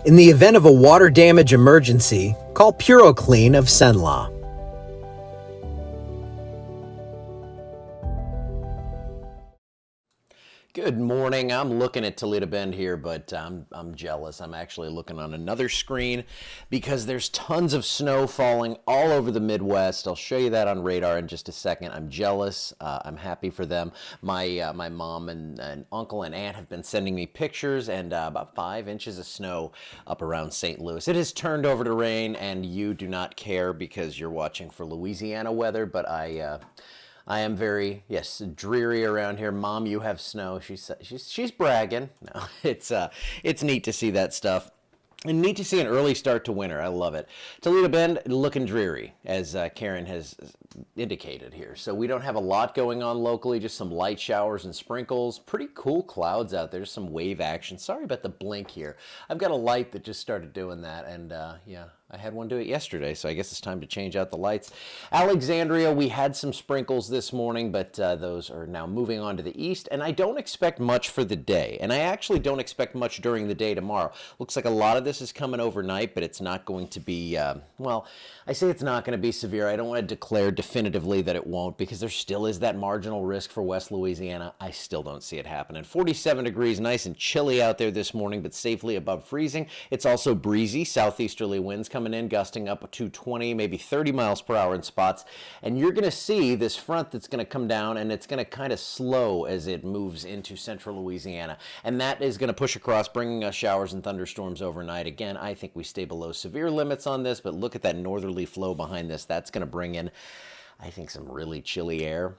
In the event of a water damage emergency, call PuroClean of Cenla. Good morning. I'm looking at Toledo Bend here, but I'm jealous. I'm actually looking on another screen because there's tons of snow falling all over the Midwest. I'll show you that on radar in just a second. I'm jealous. I'm happy for them. My mom and uncle and aunt have been sending me pictures, and about 5 inches of snow up around St. Louis. It has turned over to rain, and you do not care because you're watching for Louisiana weather, but I am very, yes, dreary around here. Mom, you have snow. She's bragging. No, it's neat to see that stuff. And neat to see an early start to winter. I love it. Toledo Bend looking dreary, as Karen has indicated here. So we don't have a lot going on locally, just some light showers and sprinkles. Pretty cool clouds out there. There's some wave action. Sorry about the blink here. I've got a light that just started doing that, and yeah, I had one do it yesterday, so I guess it's time to change out the lights. Alexandria, we had some sprinkles this morning, but those are now moving on to the east, and I don't expect much for the day, and I actually don't expect much during the day tomorrow. Looks like a lot of this is coming overnight, but it's not going to be, well, I say it's not going to be severe. I don't want to declare definitively that it won't, because there still is that marginal risk for West Louisiana. I still don't see it happening. 47 degrees, nice and chilly out there this morning, but safely above freezing. It's also breezy, southeasterly winds coming in, gusting up to 20, maybe 30 miles per hour in spots. And you're going to see this front that's going to come down, and it's going to kind of slow as it moves into central Louisiana. And that is going to push across, bringing us showers and thunderstorms overnight. Again, I think we stay below severe limits on this, but look at that northerly flow behind this. That's going to bring in, I think, some really chilly air.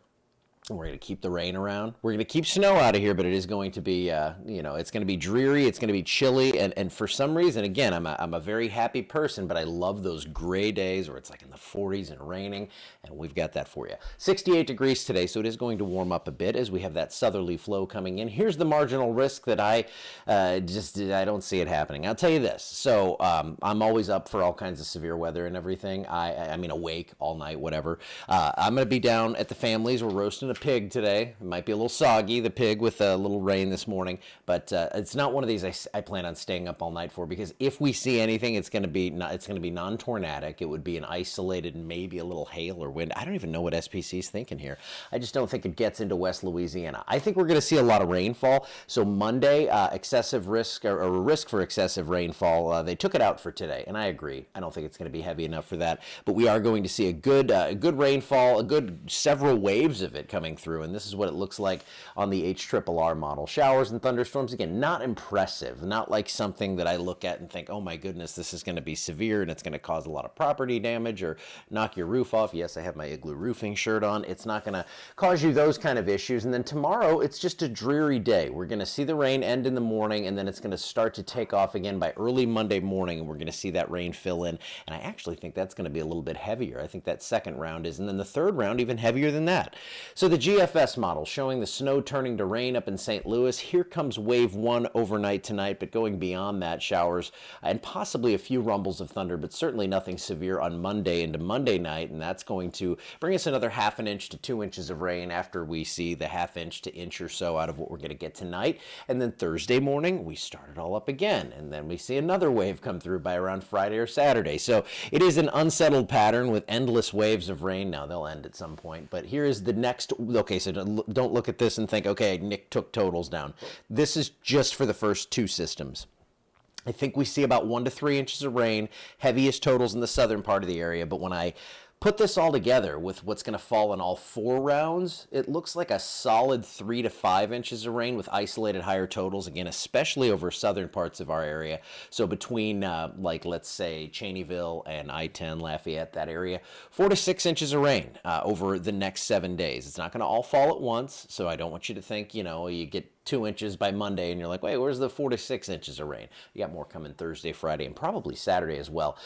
We're going to keep the rain around. We're going to keep snow out of here, but it is going to be, it's going to be dreary. It's going to be chilly. And for some reason, again, I'm a very happy person, but I love those gray days where it's like in the 40s and raining, and we've got that for you. 68 degrees today, so it is going to warm up a bit as we have that southerly flow coming in. Here's the marginal risk that I don't see it happening. I'll tell you this. So I'm always up for all kinds of severe weather and everything. I mean, awake all night, whatever. I'm going to be down at the family's. We're roasting a pig today. It might be a little soggy, the pig, with a little rain this morning, but it's not one of these I plan on staying up all night for, because if we see anything, it's going to be non-tornadic. It would be an isolated, maybe a little hail or wind. I don't even know what SPC is thinking here. I just don't think it gets into West Louisiana. I think we're going to see a lot of rainfall. So Monday, excessive risk or risk for excessive rainfall. They took it out for today, and I agree. I don't think it's going to be heavy enough for that, but we are going to see a good rainfall, a good several waves of it coming through, and this is what it looks like on the HRRR model. Showers and thunderstorms, again, not impressive, not like something that I look at and think, oh my goodness, this is going to be severe and it's going to cause a lot of property damage or knock your roof off. Yes, I have my Igloo roofing shirt on. It's not going to cause you those kind of issues. And then tomorrow, it's just a dreary day. We're going to see the rain end in the morning, and then it's going to start to take off again by early Monday morning, and we're going to see that rain fill in. And I actually think that's going to be a little bit heavier. I think that second round is, and then the third round even heavier than that. So the GFS model showing the snow turning to rain up in St. Louis. Here comes wave one overnight tonight, but going beyond that, showers and possibly a few rumbles of thunder, but certainly nothing severe on Monday into Monday night, and that's going to bring us another 1/2 inch to 2 inches of rain after we see the 1/2 inch to inch or so out of what we're going to get tonight. And then Thursday morning, we start it all up again, and then we see another wave come through by around Friday or Saturday. So it is an unsettled pattern with endless waves of rain. Now, they'll end at some point, but here is the next. Okay, so don't look at this and think, okay, Nick took totals down. This is just for the first two systems. I think we see about 1 to 3 inches of rain, heaviest totals in the southern part of the area, but when I put this all together with what's going to fall in all 4 rounds, it looks like a solid 3 to 5 inches of rain with isolated higher totals, again, especially over southern parts of our area. So between, like, let's say, Cheneyville and I-10, Lafayette, that area, 4 to 6 inches of rain over the next 7 days. It's not going to all fall at once, so I don't want you to think, you get 2 inches by Monday and you're like, wait, where's the 4 to 6 inches of rain? You got more coming Thursday, Friday, and probably Saturday as well.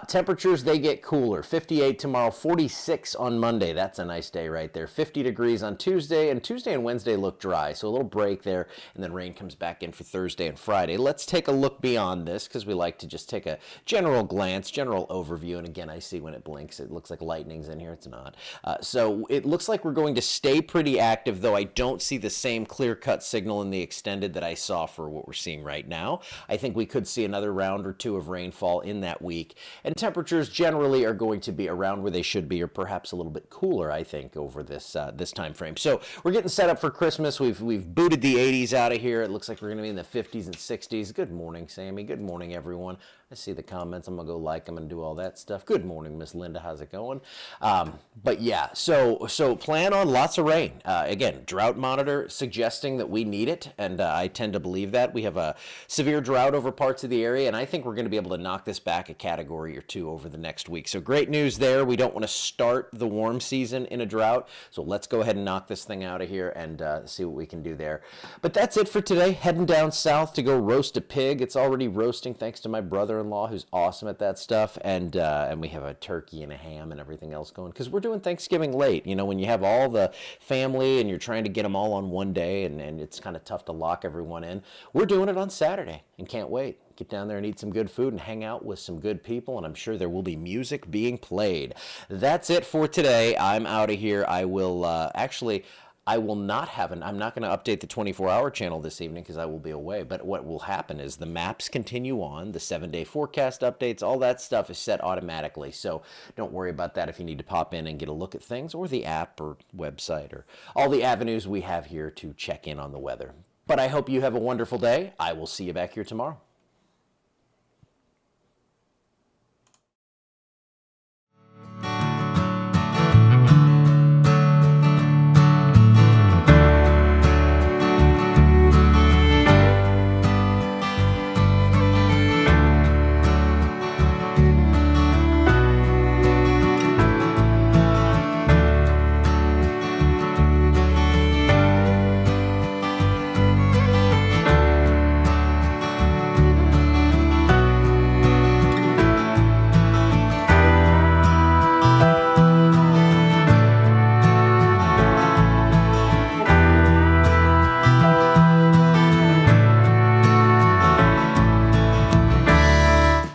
Temperatures, they get cooler. 58 tomorrow, 46 on Monday. That's a nice day right there. 50 degrees on Tuesday, and Tuesday and Wednesday look dry, so a little break there, and then rain comes back in for Thursday and Friday. Let's take a look beyond this, because we like to just take a general glance, general overview, and again, I see when it blinks, it looks like lightning's in here. It's not. So it looks like we're going to stay pretty active, though I don't see the same clear-cut signal signal in the extended that I saw for what we're seeing right now. I think we could see another round or two of rainfall in that week, and temperatures generally are going to be around where they should be, or perhaps a little bit cooler, I think, over this time frame. So we're getting set up for Christmas. We've booted the 80s out of here. It looks like we're going to be in the 50s and 60s. Good morning, Sammy. Good morning, everyone. I see the comments. I'm going to go like them and do all that stuff. Good morning, Miss Linda. How's it going? But yeah, so plan on lots of rain. Again, drought monitor suggesting that we need it, and I tend to believe that. We have a severe drought over parts of the area, and I think we're going to be able to knock this back a category or two over the next week. So great news there. We don't want to start the warm season in a drought, so let's go ahead and knock this thing out of here and see what we can do there. But that's it for today. Heading down south to go roast a pig. It's already roasting thanks to my brother-in-law, who's awesome at that stuff, and we have a turkey and a ham and everything else going, because we're doing Thanksgiving late. You know, when you have all the family and you're trying to get them all on one day, and it's kind of tough to lock everyone in, we're doing it on Saturday and can't wait. Get down there and eat some good food and hang out with some good people, and I'm sure there will be music being played. That's it for today. I'm out of here. I will I will not have I'm not going to update the 24-hour channel this evening because I will be away. But what will happen is the maps continue on, the 7-day forecast updates, all that stuff is set automatically. So don't worry about that if you need to pop in and get a look at things, or the app or website or all the avenues we have here to check in on the weather. But I hope you have a wonderful day. I will see you back here tomorrow.